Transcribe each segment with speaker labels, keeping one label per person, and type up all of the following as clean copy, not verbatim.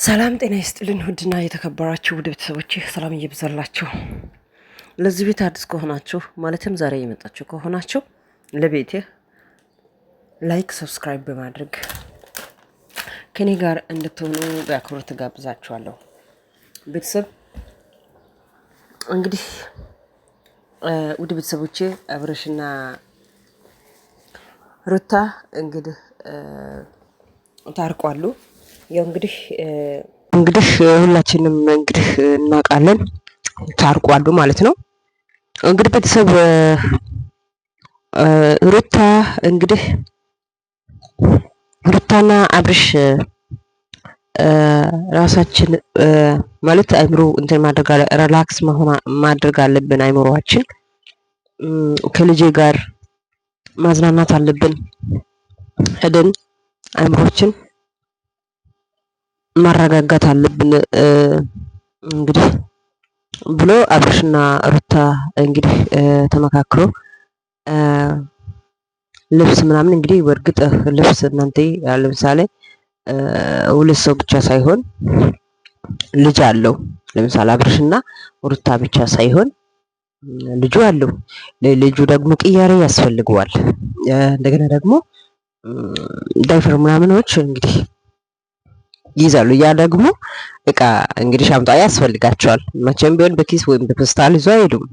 Speaker 1: ሰላም ጤና ይስጥልን። ውድና የተከበራችሁ ውድ ቤተሰቦች ሰላም እየብዛላችሁ። ለዚህ ቤት አዲስ ከሆናችሁ ማለትም ዛሬ የመጣችሁ ከሆናችሁ ለቤቴ ላይክ፣ ሰብስክራይብ በማድረግ ከኔ ጋር እንድትሆኑ በአክብሮት ጋብዛችኋለሁ። ቤተሰብ እንግዲህ ውድ ቤተሰቦቼ አብርሽና ሩታ እንግዲህ ታርቋሉ። ያው እንግዲህ ሁላችንም እንግዲህ እናውቃለን ታርቋሉ ማለት ነው። እንግዲህ ቤተሰብ ሩታ እንግዲህ ሩታና አብርሽ ራሳችን ማለት አይምሮ እንትን ሪላክስ ማድረግ አለብን። አይምሮአችን ከልጄ ጋር ማዝናናት አለብን። ሄደን አይምሮችን ማረጋጋት አለብን እንግዲህ ብሎ አብርሽና ሩታ እንግዲህ ተመካክሮ ልብስ ምናምን እንግዲህ በእርግጥ ልብስ እናንተ ለምሳሌ ሁለት ሰው ብቻ ሳይሆን ልጅ አለው። ለምሳሌ አብርሽና ሩታ ብቻ ሳይሆን ልጁ አለው። ለልጁ ደግሞ ቅያሬ ያስፈልገዋል። እንደገና ደግሞ ዳይፐር ምናምኖች እንግዲህ ይዛሉ። ያ ደግሞ እቃ እንግዲህ ሻንጣ ያስፈልጋቸዋል። መቼም ቢሆን በኪስ ወይም በፔስታል ይዞ አይሄዱም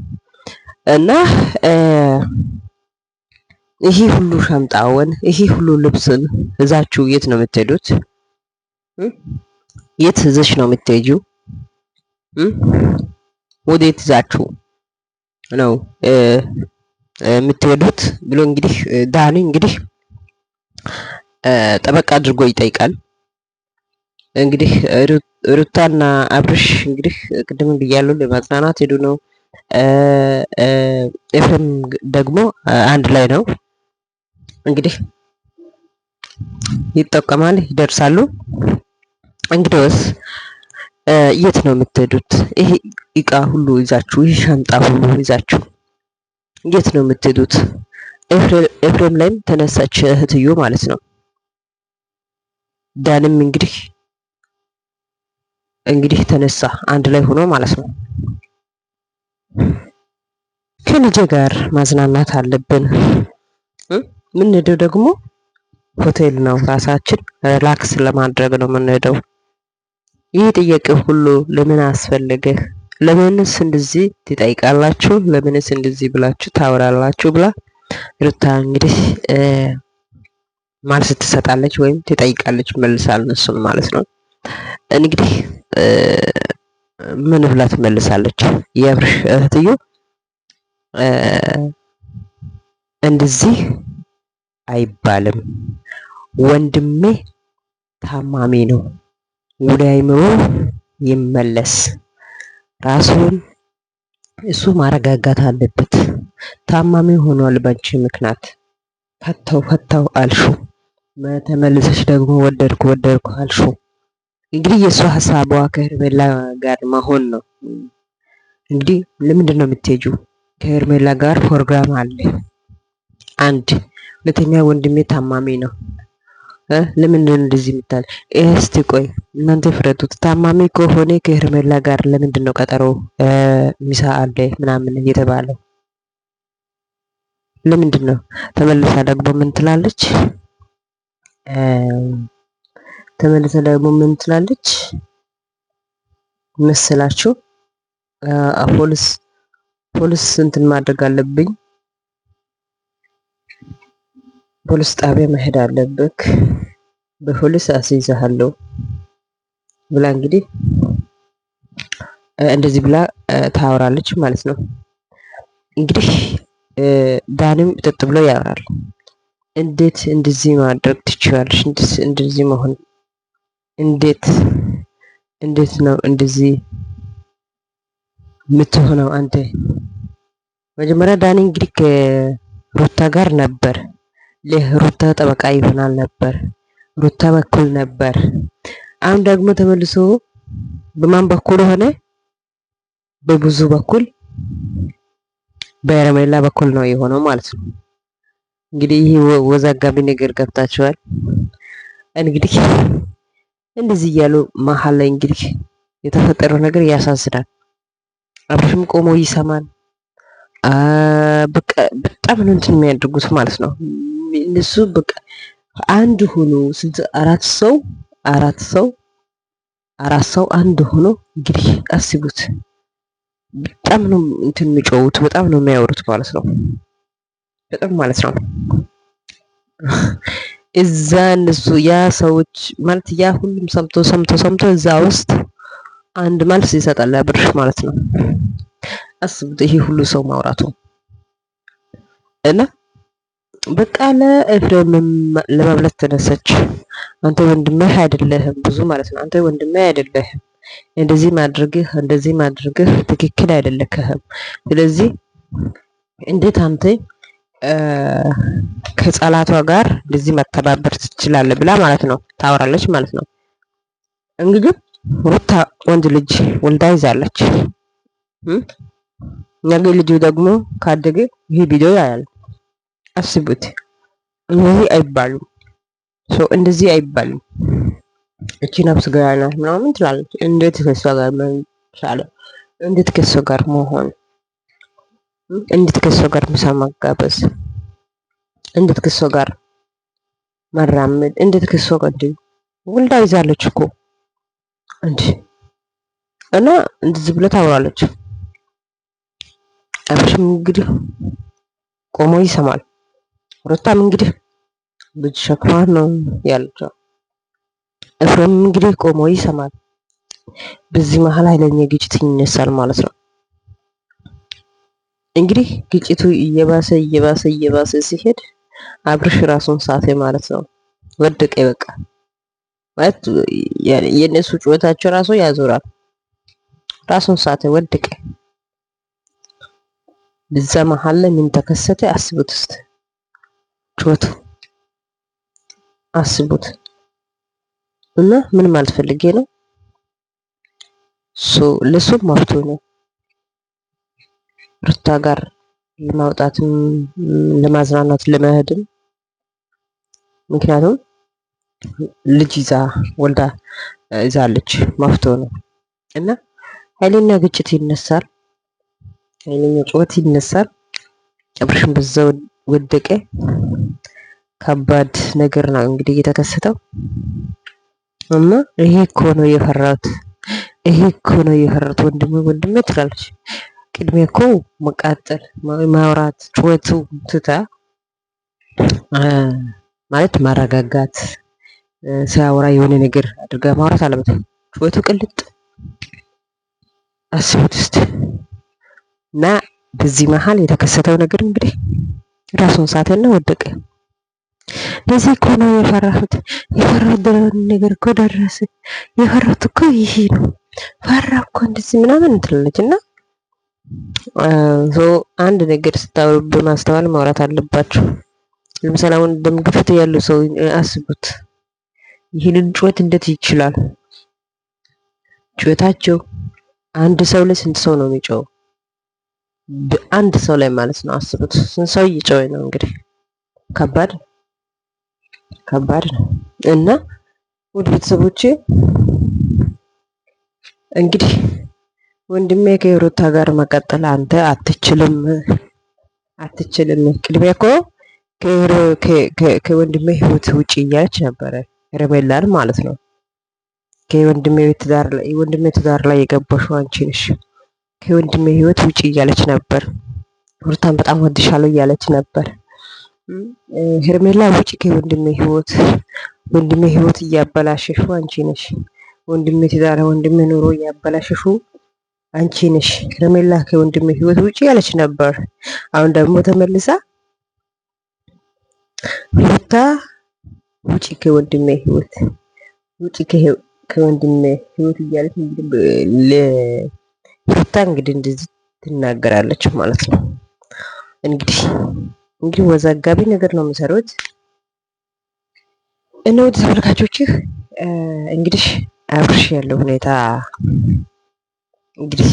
Speaker 1: እና ይሄ ሁሉ ሻንጣውን ይሄ ሁሉ ልብስን እዛችሁ የት ነው የምትሄዱት? የት ይዘሽ ነው የምትሄጂው? ወዴት ይዛችሁ ነው የምትሄዱት ብሎ እንግዲህ ዳኒ እንግዲህ ጠበቅ አድርጎ ይጠይቃል። እንግዲህ ሩታና አብርሽ እንግዲህ ቅድም ብያለሁ ለማጽናናት ሄዱ ነው። ኤፍሬም ደግሞ አንድ ላይ ነው እንግዲህ ይጠቀማል፣ ይደርሳሉ። እንግዲህስ የት ነው የምትሄዱት? ይሄ እቃ ሁሉ ይዛችሁ ይሄ ሻንጣ ሁሉ ይዛችሁ የት ነው የምትሄዱት? ኤፍሬም ላይም ተነሳች እህትዮ ማለት ነው። ዳንም እንግዲህ ተነሳ አንድ ላይ ሆኖ ማለት ነው። ከልጄ ጋር ማዝናናት አለብን። የምንሄደው ደግሞ ሆቴል ነው። ራሳችን ሪላክስ ለማድረግ ነው የምንሄደው። ይህ ጥያቄ ሁሉ ለምን አስፈለገ? ለምንስ እንደዚህ ትጠይቃላችሁ? ለምንስ እንደዚህ ብላችሁ ታወራላችሁ? ብላ ሩታ እንግዲህ መልስ ትሰጣለች ወይም ትጠይቃለች፣ መልሳል እነሱን ማለት ነው። እንግዲህ ምን ብላ ትመልሳለች? የአብርሽ እህትዮ እንደዚህ አይባልም፣ ወንድሜ ታማሚ ነው፣ ወደ አይምሮ ይመለስ፣ ራሱን እሱ ማረጋጋት አለበት፣ ታማሚ ሆኗል ባንቺ ምክንያት፣ ፈታው አልሹ፣ ተመልሰሽ ደግሞ ወደድኩ አልሹ። እንግዲህ የእሷ ሀሳቧ ከሄርሜላ ጋር መሆን ነው። እንግዲህ ለምንድን ነው የምትሄጂው? ከሄርሜላ ጋር ፕሮግራም አለ። አንድ ሁለተኛ ወንድሜ ታማሚ ነው። ለምንድን ነው እንደዚህ የምታል? እስቲ ቆይ እናንተ ፍረዱት። ታማሚ ከሆነ ከሄርሜላ ጋር ለምንድን ነው ቀጠሮ ሚሳ አለ ምናምን እየተባለው? ለምንድን ነው? ተመልሳ ደግሞ ምን ትላለች? መስላችሁ ፖሊስ እንትን ማድረግ አለብኝ፣ ፖሊስ ጣቢያ መሄድ አለብክ፣ በፖሊስ አስይዛለሁ ብላ እንግዲህ እንደዚህ ብላ ታወራለች ማለት ነው። እንግዲህ ዳንም ጥጥ ብሎ ያወራል። እንዴት እንደዚህ ማድረግ ትችላለሽ? እንደዚህ መሆን እንዴት ነው እንደዚህ የምትሆነው አንተ? መጀመሪያ ዳኒ እንግዲህ ከሩታ ጋር ነበር፣ ለሩታ ጠበቃ ይሆናል ነበር፣ ሩታ በኩል ነበር። አሁን ደግሞ ተመልሶ በማን በኩል ሆነ? በብዙ በኩል በሄርሜላ በኩል ነው የሆነው ማለት ነው። እንግዲህ ይህ ወዛጋቢ ነገር ገብታችኋል እንግዲህ እንደዚህ እያሉ መሀል ላይ እንግዲህ የተፈጠረው ነገር ያሳዝናል። አብርሽም ቆሞ ይሰማል። በቃ በጣም ነው እንትን የሚያደርጉት ማለት ነው። እነሱ በቃ አንድ ሆኖ ስንት አራት ሰው አንድ ሆኖ እንግዲህ አስቡት። በጣም ነው እንትን የሚጮሁት፣ በጣም ነው የሚያወሩት ማለት ነው። በጣም ማለት ነው። እዛ እነሱ ያ ሰዎች ማለት ያ ሁሉም ሰምቶ እዛ ውስጥ አንድ መልስ ይሰጣል አብርሽ ማለት ነው። አስቡት ይሄ ሁሉ ሰው ማውራቱ እና በቃ ለኤፍሬም ለመብለት ተነሰች። አንተ ወንድምህ አይደለህም ብዙ ማለት ነው። አንተ ወንድምህ አይደለህም፣ እንደዚህ ማድረግህ ትክክል አይደለክህም። ስለዚህ እንዴት አንተ ከጸላቷ ጋር እንደዚህ መተባበር ትችላለህ ብላ ማለት ነው ታወራለች ማለት ነው። እንግዲህ ሩታ ወንድ ልጅ ወልዳ ይዛለች። ነገ ልጁ ደግሞ ካደገ ይሄ ቪዲዮ ያያል። አስቡት። እንደዚህ አይባሉም። እንደዚህ አይባልም። እቺ ነፍስ ገና ናት ምናምን ትላለች። እንዴት ከሷ ጋር መቻለ? እንዴት ከሷ ጋር መሆን? እንዴት ከሷ ጋር ምሳ ማጋበዝ? እንዴት ከሷ ጋር መራመድ? እንዴት ከሷ ጋር ወልዳ ይዛለች እኮ እንዴ! እና እንደዚህ ብለ ታወራለች። አብርሽም እንግዲህ ቆሞ ይሰማል። ሩታም እንግዲህ ልጅ ሸክማ ነው ያለችው። ኤፍሬም እንግዲህ ቆሞ ይሰማል። በዚህ መሀል ኃይለኛ ግጭት ይነሳል ማለት ነው። እንግዲህ ግጭቱ እየባሰ ሲሄድ አብርሽ ራሱን ሳተ ማለት ነው። ወደቀ በቃ ማለት የነሱ ጩኸታቸው ራሱ ያዞራል። ራሱን ሳተ፣ ወደቀ። በዛ መሀል ላይ ምን ተከሰተ? አስቡት እስቲ ጩኸቱ አስቡት። እና ምን ማለት ፈልጌ ነው? ለሱም መብቱ ነው ሩታ ጋር ለማውጣትም ለማዝናናት ለመሄድም። ምክንያቱም ልጅ ወልዳ ይዛለች መብቱ ነው። እና ኃይለኛ ግጭት ይነሳል፣ ኃይለኛ ጩኸት ይነሳል። አብርሽም በዛው ወደቀ። ከባድ ነገር ነው እንግዲህ የተከሰተው። እና ይሄ እኮ ነው የፈራሁት ወንድሜ ትላለች። ቅድሜ እኮ መቃጠል ማውራት ጩኸቱ ትታ ማለት ማረጋጋት፣ ሲያወራ የሆነ ነገር አድርጋ ማውራት አለበት። ጩኸቱ ቅልጥ አስቡት እስቲ። እና በዚህ መሀል የተከሰተው ነገር እንግዲህ ራሱን ሳተና ወደቀ። ለዚህ እኮ ነው የፈራሁት ነገር እኮ ደረሰ። የፈራሁት እኮ ይሄ ነው። ፈራ እኮ እንደዚህ ምናምን ትላለች። እና አንድ ነገር ስታወሩ በማስተዋል ማውራት አለባችሁ። ለምሳሌ አሁን ደም ግፊት ያለው ሰው አስቡት። ይህንን ጩኸት እንዴት ይችላል? ጩኸታቸው አንድ ሰው ላይ ስንት ሰው ነው የሚጮው? በአንድ ሰው ላይ ማለት ነው። አስቡት ስንት ሰው እየጮኸ ነው እንግዲህ። ከባድ ነው። እና ውድ ቤተሰቦቼ እንግዲህ ወንድሜ ከሩታ ጋር መቀጠል አንተ አትችልም። ቅድሚያ እኮ ከወንድሜ ህይወት ውጪ እያለች ነበረ ሄርሜላን ማለት ነው። ከወንድሜ ትዳር ላይ የገባሽው አንቺ ነሽ፣ ከወንድሜ ህይወት ውጪ እያለች ነበር። ሩታን በጣም ወድሻለሁ እያለች ነበር። ሄርሜላ ውጪ ከወንድሜ ህይወት እያበላሸሽው አንቺ ነሽ። ወንድሜ ትዳር ወንድሜ ኑሮ እያበላሸሽው አንቺ ነሽ። ሄርሜላ ከወንድሜ ህይወት ውጪ ያለች ነበር። አሁን ደግሞ ተመልሳ ሩታ ውጪ ከወንድሜ ህይወት እያለች ሩታ እንግዲህ እንደዚህ ትናገራለች ማለት ነው። እንግዲህ ወዛጋቢ ነገር ነው የሚሰሩት። እና ወደ ተመልካቾችህ እንግዲህ አብርሽ ያለው ሁኔታ እንግዲህ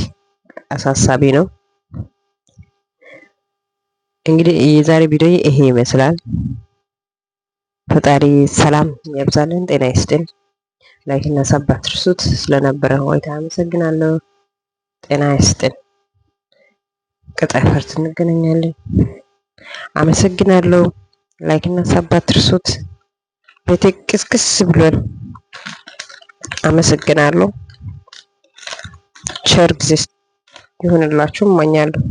Speaker 1: አሳሳቢ ነው። እንግዲህ የዛሬ ቪዲዮ ይሄ ይመስላል። ፈጣሪ ሰላም ያብዛልን፣ ጤና ይስጥን። ላይክ እና ሰብ አትርሱት። ስለነበረ ቆይታ አመሰግናለሁ። ጤና ይስጥን። ቀጣይ ፓርት እንገናኛለን። አመሰግናለሁ። ላይክ እና ሰብ አትርሱት። ቤቴ ቅስቅስ ብሏል። አመሰግናለሁ። ቸር ጊዜ ይሁንላችሁ እመኛለሁ።